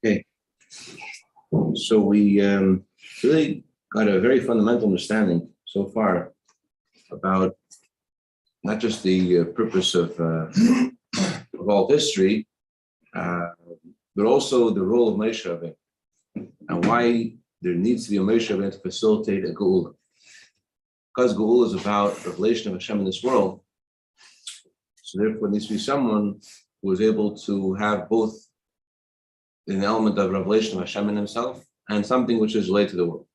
Okay, so we really got a very fundamental understanding so far about not just the purpose of all history, but also the role of Moshe Rabbeinu and why there needs to be a Moshe Rabbeinu to facilitate a Geula. Because Geula is about the revelation of Hashem in this world, so therefore there needs to be someone who is able to have both an element of revelation of Hashem in himself and something which is related to the world.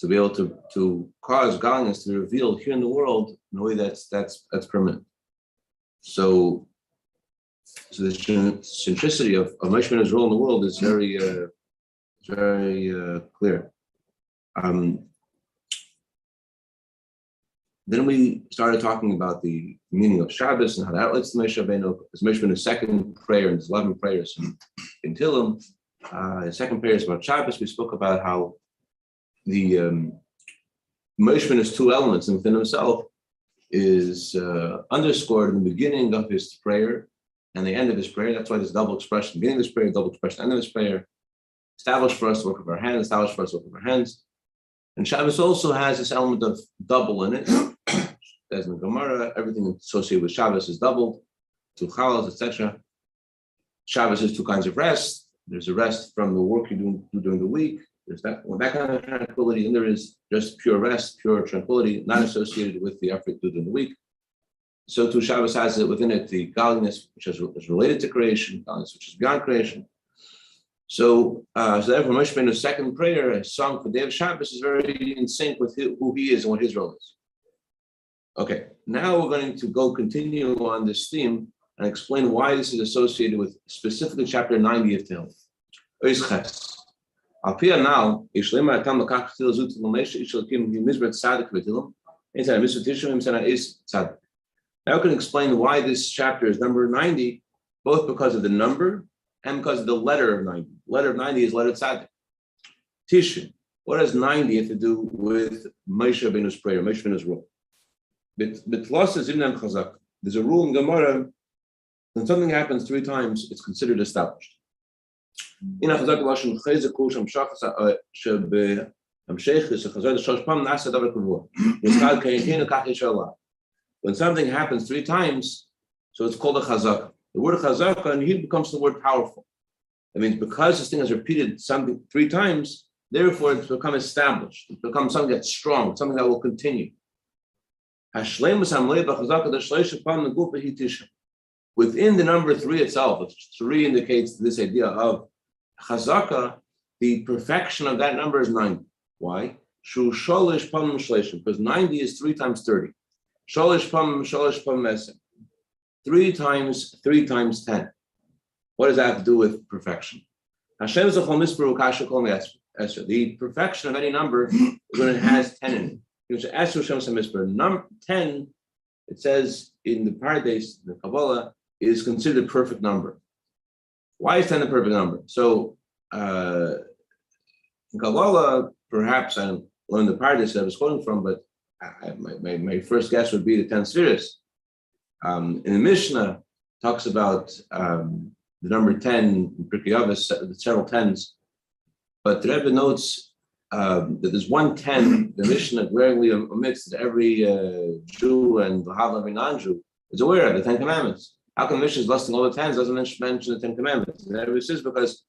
To be able to cause godliness to be revealed here in the world in a way that's permanent. So the centricity of Moshe Rabbeinu's role in the world is very clear. Then we started talking about the meaning of Shabbos and how that relates to Moshe Rabbeinu. As Moshe Rabbeinu's second prayer, and his 11 prayers in Tehillim, his second prayer is about Shabbos. We spoke about how the Moshe Rabbeinu's two elements within himself is underscored in the beginning of his prayer and the end of his prayer. That's why there's double expression, beginning of his prayer, double expression, end of his prayer. Established for us the work of our hands, established for us the work of our hands. And Shabbos also has this element of double in it. As in the Gemara, everything associated with Shabbos is doubled, to chalas, etc. Shabbos is two kinds of rest. There's a rest from the work you do during the week. There's that kind of tranquility, and there is just pure rest, pure tranquility, not associated with the effort you do during the week. So too, Shabbos has within it the godliness, which is related to creation, godliness which is beyond creation. So therefore, Moshe Rabbeinu's second prayer, a song for the day of Shabbos, is very in sync with who he is and what his role is. Okay, now we're going to continue on this theme and explain why this is associated with specifically chapter 90 of Tehillim. Now we can explain why this chapter is number 90, both because of the number and because of the letter of 90. Letter of 90 is letter Tzadik. Tishin. What does 90 have to do with Moshe Rabbeinu's prayer, Moshe Rabbeinu's rule? There's a rule in Gemara, when something happens 3 times, it's considered established. When something happens 3 times, so it's called a chazaka. The word chazaka and here becomes the word powerful. That means because this thing has repeated something 3 times, therefore it's become established. It becomes something that's strong, something that will continue. Within the number 3 itself, which 3 indicates this idea of chazaka, the perfection of that number is 90. Why? Because 90 is 3 times 30. 3 times 3 times 10. What does that have to do with perfection? The perfection of any number is when it has 10 in it. Number 10, it says in the Paradise, the Kabbalah, is considered a perfect number. Why is 10 the perfect number? So in Kabbalah, perhaps I don't learn the Paradise that I was quoting from, but my first guess would be the 10 spheres. In the Mishnah, talks about the number 10 in Pirkei Avos, several tens, but the Rebbe notes that there's 110. The Mishnah glaringly omits that every Jew and every non-Jew is aware of the 10 Commandments. How come the Mishnah is listing all the tens, doesn't mention the 10 Commandments? And the Rebbe says because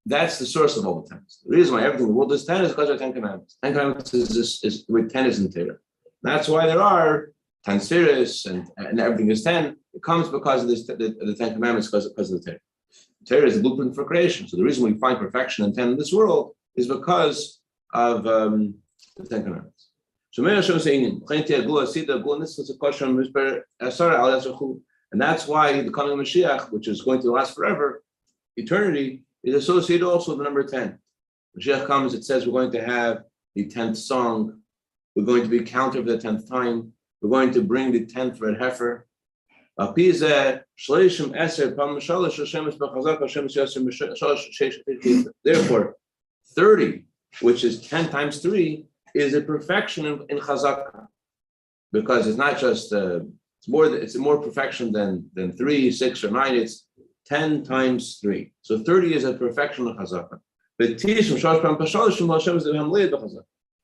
that's the source of all the tens. The reason why everything in the world is 10 is because of 10 Commandments. 10 Commandments is where 10 is in Torah. That's why there are 10 spheres and everything is 10. It comes because of this, the 10 Commandments, because of the Torah. Torah is the blueprint for creation. So the reason we find perfection and 10 in this world is because of the 10 Commandments. So and that's why the coming of Mashiach, which is going to last forever, eternity, is associated also with the number 10. Mashiach comes, it says we're going to have the 10th song, we're going to be counted for the 10th time, we're going to bring the 10th red heifer. Therefore, 30, which is 10 times 3, is a perfection in chazaka, because it's not just it's more perfection than 3, 6, or 9. 10 times 3. So 30 is a perfection of Chazaka.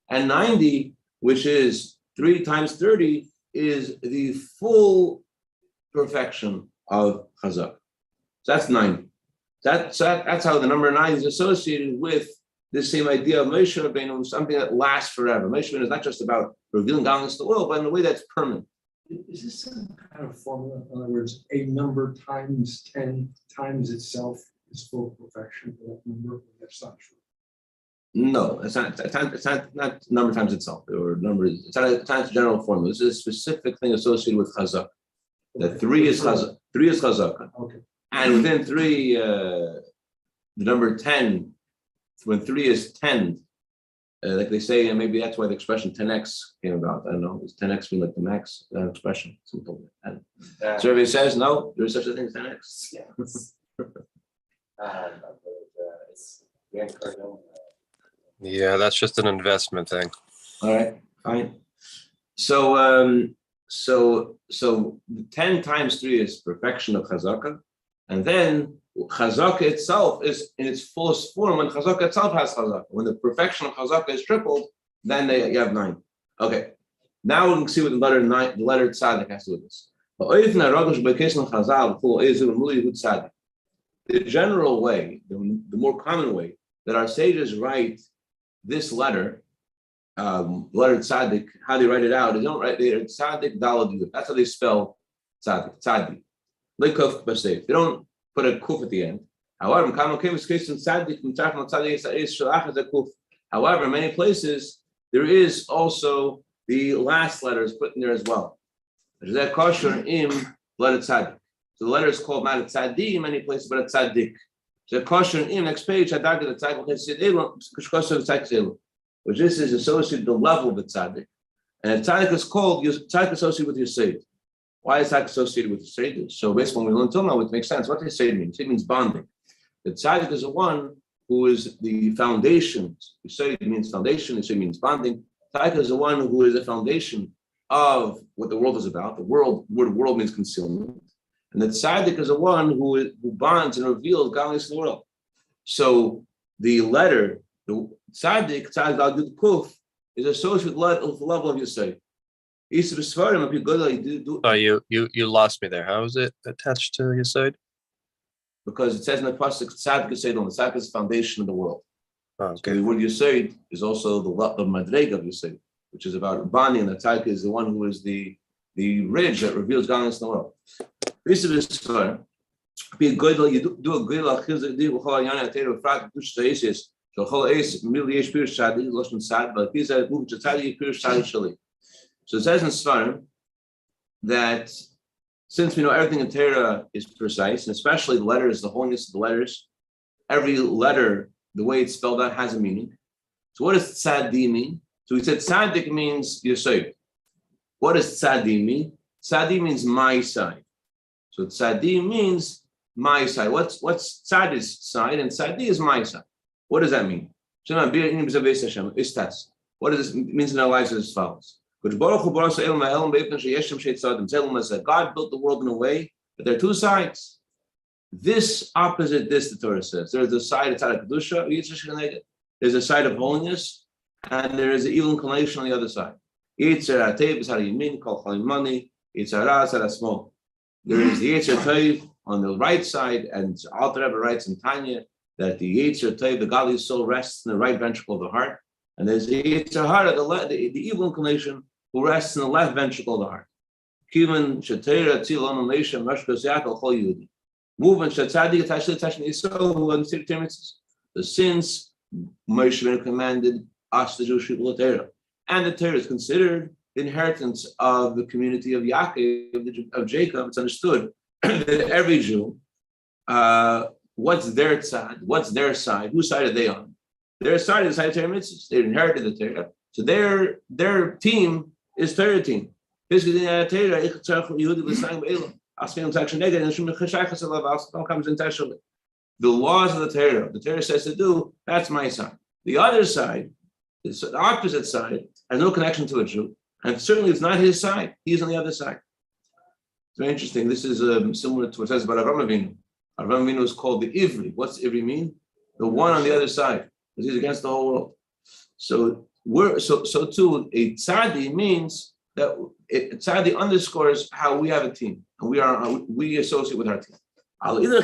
And 90, which is 3 times 30, is the full perfection of Chazaka. So that's 90. That's how the number 9 is associated with this same idea of Moshe Rabbeinu, something that lasts forever. Moshe Rabbeinu is not just about revealing godliness to the world, but in a way that's permanent. Is this some kind of formula? In other words, a number times 10 times itself is full perfection for that number? That's not true. No, it's not number times itself, or numbers. It's not a general formula. This is a specific thing associated with Chazak. That 3 is Chazak. 3 is Chazak. Okay. And within 3, the number 10, when 3 is 10, like they say, and maybe that's why the expression 10x came about. I don't know. Does 10x mean like the max? That expression. Simple. Survey says no, there is such a thing as 10x. Yeah, that's just an investment thing. All right, fine. So 10 times 3 is perfection of Chazaka, and then Chazaka itself is in its fullest form when Chazaka itself has Chazaka. When the perfection of Chazaka is tripled, then you have 9. Okay, now we can see what the letter Tzadik has to do with this. The general way, the more common way that our sages write this letter, letter Tzadik, how they write it out, they don't write it Tzadik Dalad Yud. That's how they spell Tzadik. Lekuf Basef. They don't put a kuf at the end. However, in many places, there is also the last letters put in there as well. There's that kosher im letter Tzadik. So the letter is called not a Tzadi in many places, but a Tzadik. So kosher im, next page, which this is associated with the level of the Tzadik. And a Tzadik is called Tzadik associated with your Yesod. Why is Tzadik associated with Yesod? So basically, when we learn till now, it makes sense. What does Yesod mean? Yesod means bonding. The Tzadik is the one who is the foundation. Yesod means foundation. Yesod means bonding. Tzadik is the one who is the foundation of what the world is about. The world means concealment. And the Tzaddik is the one who bonds and reveals godliness to the world. So the letter, the Tzaddik Al Yud Kuf, is associated with the level of Yesod. Oh, you lost me there. How is it attached to Yesod? Because it says in the pasuk, Tzaddik Yesod, the Tzaddik is the foundation of the world. Oh, okay. So the word Yesod is also the madrega of Yesod, which is about bonding. And the Tzaddik is the one who is the ridge that reveals godliness in the world. This is be a good. You do a good. So it says in Svarim that since we know everything in Torah is precise, and especially the letters, the holiness of the letters, every letter, the way it's spelled out, has a meaning. So what does tzadi mean? So we said tzaddik means Yesod. What does tzadi mean? Tzadi means my side. So tzadi means my side. What's tzad's side? And tzadi is my side. What does that mean? What does this means in our lives as follows? God built the world in a way that there are 2 sides. This opposite this, the Torah says. There's a side of tzaddik kedusha, there's a side of holiness, and there is an evil inclination on the other side. There is the Yetzer Tov on the right side, and Alter Rebbe writes in Tanya that the Yetzer Tov, the godly soul, rests in the right ventricle of the heart, and there's the Yetzer Hara, the evil inclination, who rests in the left ventricle of the heart. Movement the sins Moshe Rabbeinu commanded us, the Jewish people, of Torah, and the Torah is considered the inheritance of the community of Yaakov, of Jacob. It's understood that every Jew, what's their tzad? What's their side? Whose side are they on? Their side is the side of Torah mitzvahs. They inherited the Torah, so their team is Torah team. The laws of the Torah says to do, that's my side. The other side, the opposite side, has no connection to a Jew, and certainly it's not his side. He's on the other side. It's very interesting. This is similar to what it says about Avraham Avinu. Avraham Avinu is called the Ivri. What's Ivri mean? The one on the other side, because he's against the whole world. So too, a tzadi means that tzadi underscores how we have a team, and we associate with our team. However,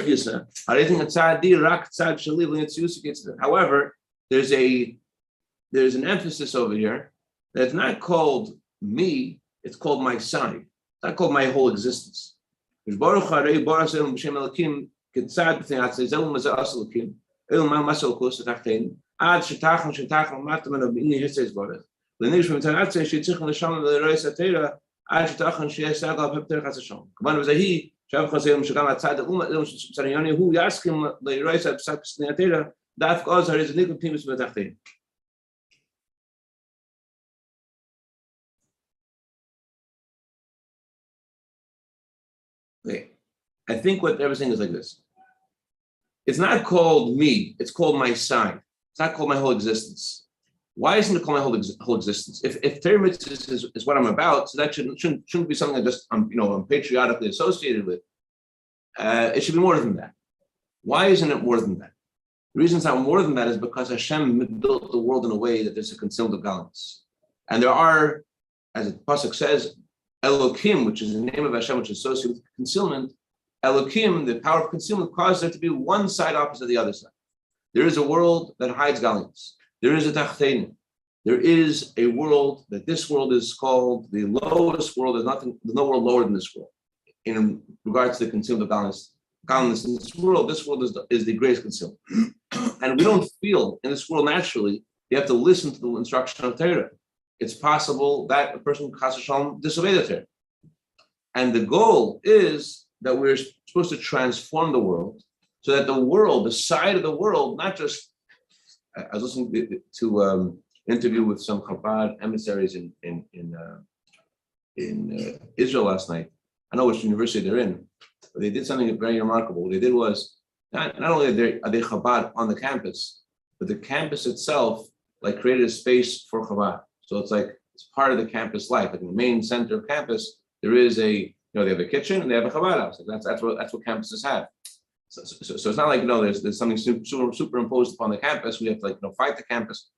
there's an emphasis over here that it's not called me, it's called my side. It's not called my whole existence. עד שתחם מטה ממנו בעיני היצע יתברך. לניש במתנצה שצריך לשם ולראות התורה, עד שתחם שיש סגל על פתח השם. כמובן וזהי, שאף חסר שגם הצד הוא יסכים לראות את פסק סני התורה, דווקא אז הרי זה נקרא פנימוס בתחתינו. Okay. I think what everything is like this. It's not called me, it's called my side. It's not called my whole existence. Why isn't it called my whole existence? If Torah mitzvahs is what I'm about, so that shouldn't be something I just I'm patriotically associated with. It should be more than that. Why isn't it more than that? The reason it's not more than that is because Hashem built the world in a way that there's a concealment of balance. And there are, as the pasuk says, Elokim, which is the name of Hashem, which is associated with concealment. Elokim, the power of concealment, causes there to be one side opposite the other side. There is a world that hides gallions. There is a tachtein. There is a world that this world is called the lowest world. There's no world lower than this world. In regards to the concealment of gallions in this world is the greatest concealment. And we don't feel in this world naturally. You have to listen to the instruction of Torah. It's possible that a person chas v'shalom disobey the Torah. And the goal is that we're supposed to transform the world so that the world, the side of the world, not just, I was listening to an interview with some Chabad emissaries in Israel last night. I know which university they're in, but they did something very remarkable. What they did was, not only are they Chabad on the campus, but the campus itself created a space for Chabad. So it's part of the campus life. Like in the main center of campus, there is they have a kitchen and they have a Chabad house. That's what campuses have. So it's not there's something superimposed upon the campus. We have to fight the campus.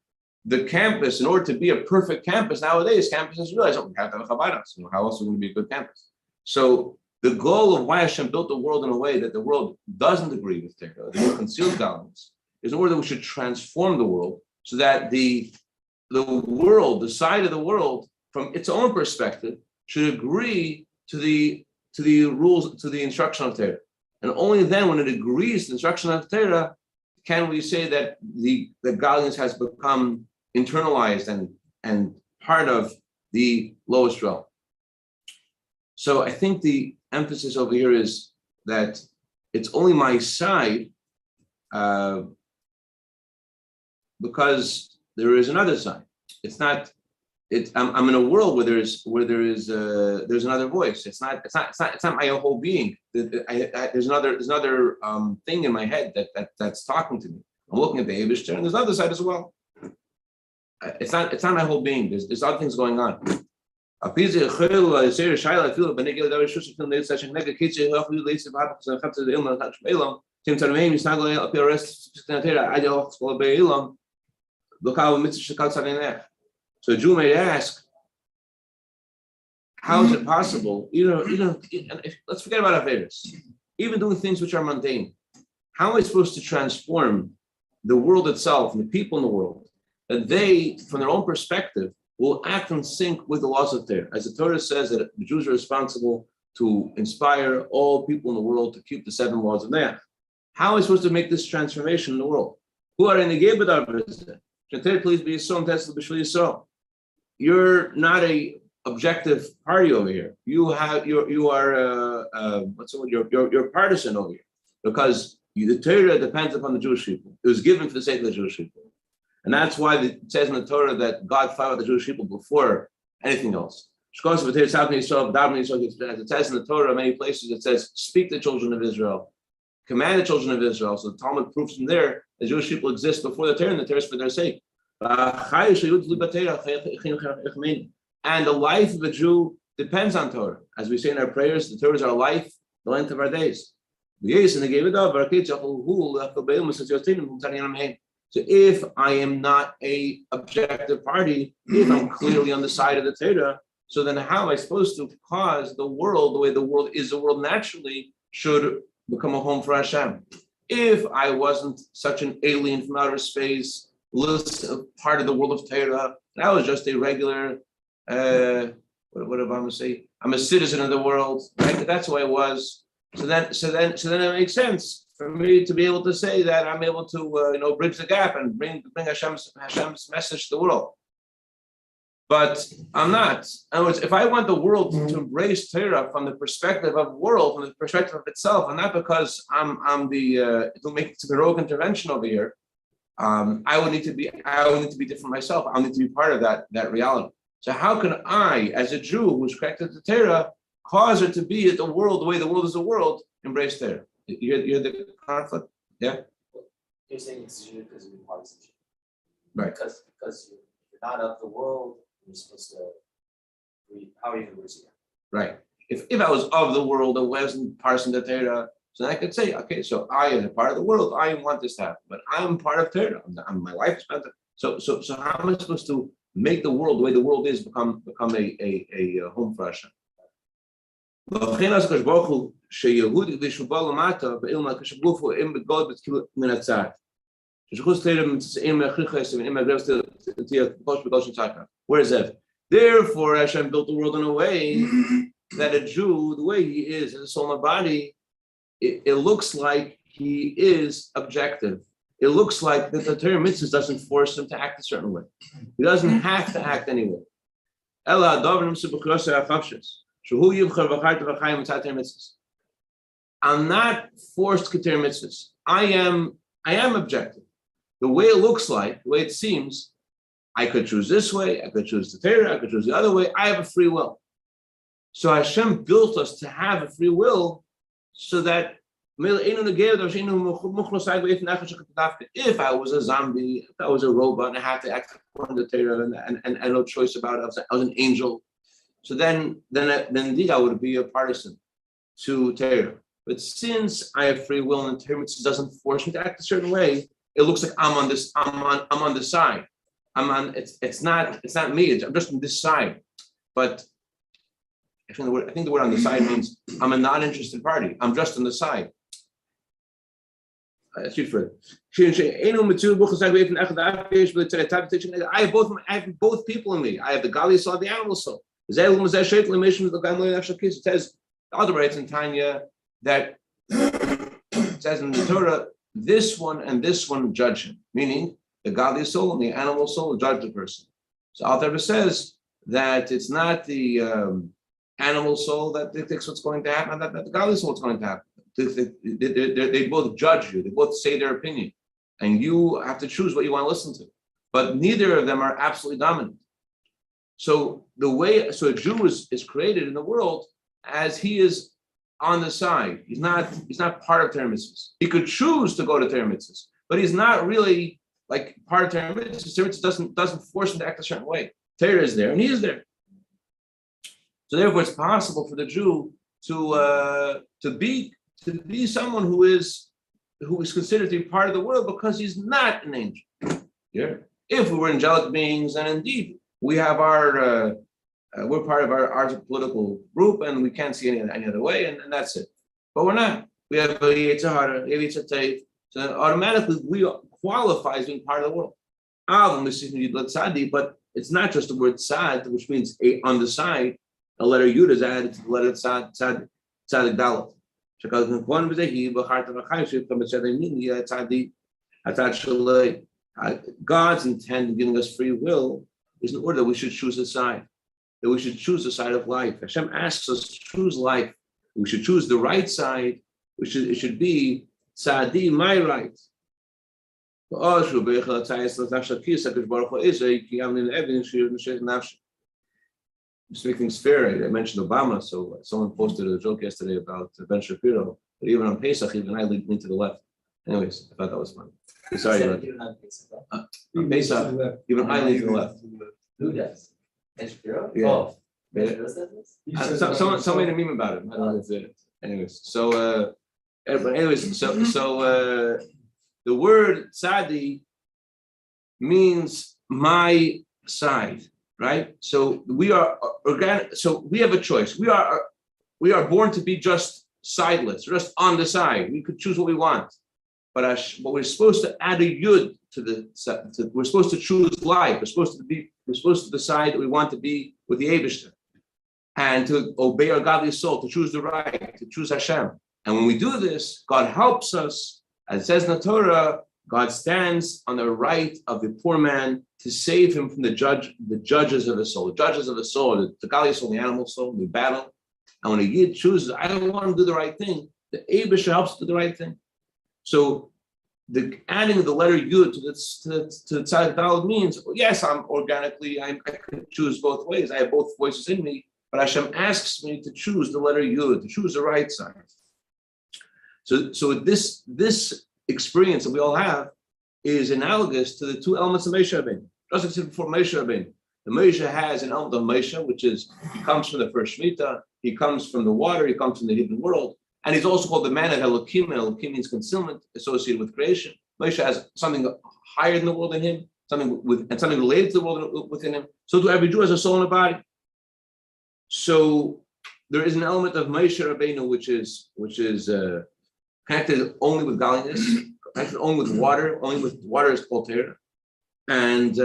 The campus, in order to be a perfect campus nowadays, campuses realize we have to have a Chabad house. How else is it going to be a good campus? So the goal of why Hashem built the world in a way that the world doesn't agree with Torah, the concealed gallions, is in order that we should transform the world so that the world, the side of the world, from its own perspective, should agree to the rules, to the instruction of Torah. And only then, when it agrees to the instruction of Torah, can we say that the gallions has become internalized and part of the lowest realm. So I think the emphasis over here is that it's only my side because there is another side. It's not. I'm in a world where there's another voice. It's not my whole being. There's another thing in my head that's talking to me. I'm looking at the Eibishter, and there's another side as well. It's not my whole being. There's other things going on. So a Jew may ask, how is it possible? Let's forget about Averis. Even doing things which are mundane. How am I supposed to transform the world itself and the people in the world that they, from their own perspective, will act in sync with the laws of Torah? As the Torah says that the Jews are responsible to inspire all people in the world to keep the 7 laws of Noach. How am I supposed to make this transformation in the world? Who are in the Gebet? Please be so Tesla. You're not a objective party over here. You are you're partisan over here because the Torah depends upon the Jewish people. It was given for the sake of the Jewish people, and that's why it says in the Torah that God fought with the Jewish people before anything else. As it says in the Torah, many places it says, "Speak to the children of Israel, command the children of Israel." So the Talmud proves from there the Jewish people exist before the Torah, and the Torah is for their sake. And the life of a Jew depends on Torah. As we say in our prayers, the Torah is our life, the length of our days. Yes, and they gave it up. So if I am not a objective party, if I'm clearly on the side of the Torah, so then how am I supposed to cause the world, the way the world is, the world naturally should become a home for Hashem? If I wasn't such an alien from outer space, part of the world of Torah, and I was just a regular, what did Obama say? I'm a citizen of the world, right? That's who I was. So then it makes sense for me to be able to say that I'm able to, bridge the gap and bring Hashem's message to the world. But I'm not. In other words, if I want the world to embrace Torah from the perspective of the world, from the perspective of itself, and not because it'll make it a heroic intervention over here, I would need to be different myself. I'll need to be part of that reality. So how can I, as a Jew who's connected to Torah, cause it to be the world, the way the world is the world, embrace Torah? You hear the conflict? Yeah? You're saying it's Jew because you're partisan. Right. Because you're not of the world, you're supposed to read. How are you going to read? Right. If I was of the world and wasn't parsing the Torah, so I could say, okay, so I am a part of the world, I want this to happen, but I'm part of Torah. My life is spent. So how am I supposed to make the world the way the world is become a home for Hashem? Whereas therefore Hashem built the world in a way that a Jew, the way he is in his soul and body, it looks like he is objective. It looks like that the Torah mitzvahs doesn't force him to act a certain way. He doesn't have to act anyway. I'm not forced to Torah mitzvahs. I am objective. The way it looks like, the way it seems, I could choose this way, I could choose the Torah, I could choose the other way. I have a free will. So Hashem built us to have a free will so that if I was a zombie, if I was a robot and I had to act according to Torah and no choice about it, I was an angel, so then indeed I would be a partisan to Torah. But since I have free will and Torah doesn't force me to act a certain way, it looks like I'm on the side. It's not me. I'm just on this side. But I think the word on the side means I'm a non-interested party. I'm just on the side. I have both people in me. I have the Gali soul, the animal soul. It says the other way, it's in Tanya that it says in the Torah, this one and this one judge him, meaning the Gali soul and the animal soul judge the person. So Alter says that it's not the animal soul that dictates what's going to happen, that the Gali soul what's going to happen. They both judge you, they both say their opinion, and you have to choose what you want to listen to. But neither of them are absolutely dominant. So a Jew is created in the world as he is on the side. He's not part of Torah mitzvahs. He could choose to go to Torah mitzvahs, but he's not really like part of Torah mitzvahs. Torah mitzvahs doesn't force him to act a certain way. Torah is there, and he is there. So therefore, it's possible for the Jew to be someone who is considered to be part of the world because he's not an angel. Yeah. If we were angelic beings, and indeed we have we're part of our political group, and we can't see any other way, and that's it. But we're not. We have a Yetzer Hara, we have Yetzer Tov, so automatically we qualify as being part of the world. But it's not just the word tzad, which means on the side. The letter Yud is added to the letter tzad dalet. God's intent in giving us free will is in order that we should choose a side, that we should choose the side of life. Hashem asks us to choose life. We should choose the right side. It should be tzadi, my right. Just to make things fair, I mentioned Obama, so someone posted a joke yesterday about Ben Shapiro, but even on Pesach, even I lean to the left. Anyways, I thought that was funny. Sorry about that. On Pesach, even I lean to the left. Who does? Ben Shapiro? Yeah. Oh, Ben Shapiro says this? Someone made a meme about it. I don't know if it's it. Anyways, so But anyways, the word tzadi means my side, right? So we are organic. So we have a choice. We are born to be just sideless, just on the side. We could choose what we want, but we're supposed to add a yud to we're supposed to choose life. We're supposed to decide that we want to be with the Eibishter and to obey our godly soul, to choose the right, to choose Hashem. And when we do this, God helps us. As it says in the Torah, God stands on the right of the poor man to save him from the judges of the soul. The judges of the soul, the godly soul, the animal soul, the battle. And when a Yid chooses, I don't want to do the right thing, the Eibishter helps to do the right thing. So the adding of the letter Yud to the Tzad Daled means, well, yes, I could choose both ways. I have both voices in me, but Hashem asks me to choose the letter Yud, to choose the right side. So this experience that we all have is analogous to the two elements of Moshe Rabbeinu. Just like I said before, Moshe Rabbeinu. The Moshe has an element of Moshe, which is he comes from the first Shemitah, he comes from the water, he comes from the hidden world, and he's also called the man of Elokim. Elokim means concealment associated with creation. Moshe has something higher than the world in him, something related to the world within him. So do every Jew has a soul and a body. So there is an element of Moshe Rabbeinu which is connected only with godliness, connected only with water. Only with water is called Torah, and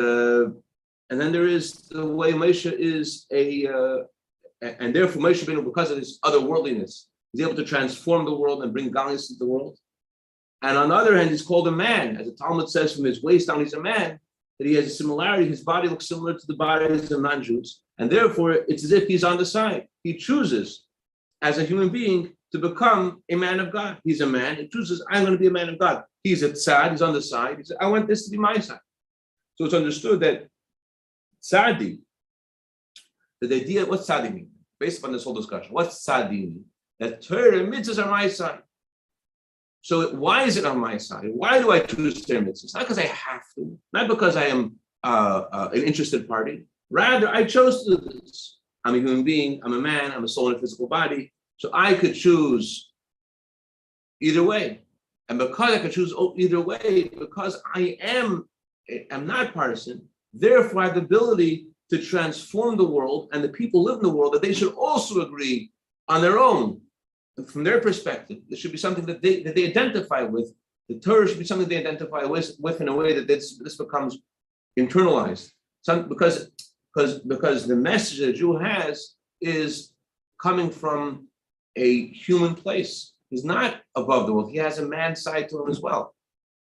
then there is the way Moshe is and therefore Moshe Rabbeinu, because of his otherworldliness, is able to transform the world and bring godliness into the world. And on the other hand, he's called a man, as the Talmud says, from his waist down, he's a man. That he has a similarity. His body looks similar to the bodies of non-Jews, and therefore it's as if he's on the side. He chooses, as a human being, to become a man of God. He's a man. He chooses, I'm going to be a man of God. He's a tzad. He's on the side. He says, I want this to be my side. So it's understood that tzadi, that the idea, what's tzadi mean? Based upon this whole discussion, what's tzadi mean? That Torah and mitzvahs are my side. So why is it on my side? Why do I choose Torah and mitzvahs? Not because I have to, not because I am an interested party. Rather, I chose to do this. I'm a human being. I'm a man. I'm a soul in a physical body. So I could choose either way. And because I could choose either way, because I am not partisan, therefore I have the ability to transform the world, and the people live in the world, that they should also agree on their own. From their perspective, there should be something that they identify with. The Torah should be something they identify with in a way that this becomes internalized. Because the message that a Jew has is coming from a human place. He's not above the world. He has a man side to him as well.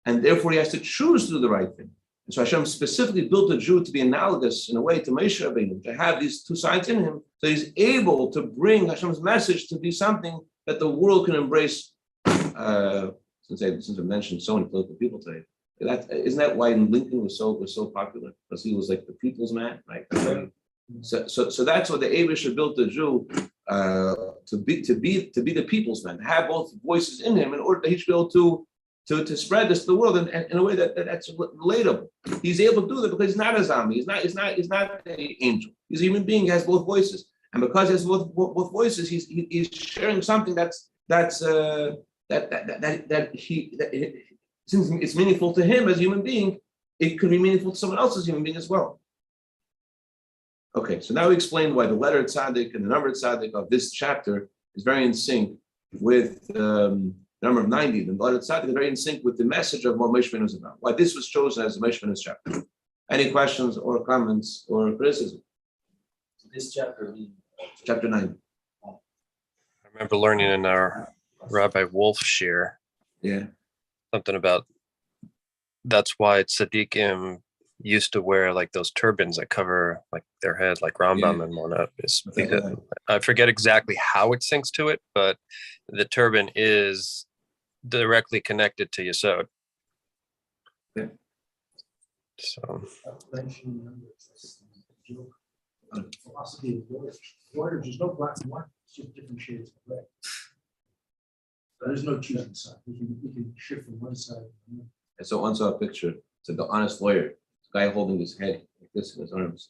And therefore he has to choose to do the right thing. And so Hashem specifically built a Jew to be analogous in a way to Moshe Rabbeinu, to have these two sides in him. So he's able to bring Hashem's message to be something that the world can embrace. Since I mentioned so many political people today, isn't that why Lincoln was so popular? Because he was like the people's man, right? So that's what the Eibishter built the Jew to be the people's man, to have both voices in him in order that he should be able to spread this to the world and in a way that's relatable. He's able to do that because he's not a zombie. He's not an angel. He's a human being. He has both voices, and because he has both voices, he's sharing something since it's meaningful to him as a human being, it could be meaningful to someone else as a human being as well. Okay, so now we explained why the letter tzaddik and the number tzaddik of this chapter is very in sync with the number of 90. The letter tzaddik is very in sync with the message of what Moshe Rabbeinu is about. Why this was chosen as the Moshe Rabbeinu's chapter. Any questions or comments or criticism? So this chapter, Chapter 9. I remember learning in our Rabbi Wolf shir, something about that's why tzaddikim used to wear like those turbans that cover like their head, like Rambam and whatnot. I forget exactly how it syncs to it, but the turban is directly connected to Yesod. Yeah. So. Philosophy of water. There's no black and white. It's just different shades of red. There's no choosing side. We can shift from one side to the other. I saw a picture. It's like the honest lawyer. This guy holding his head like this in his arms.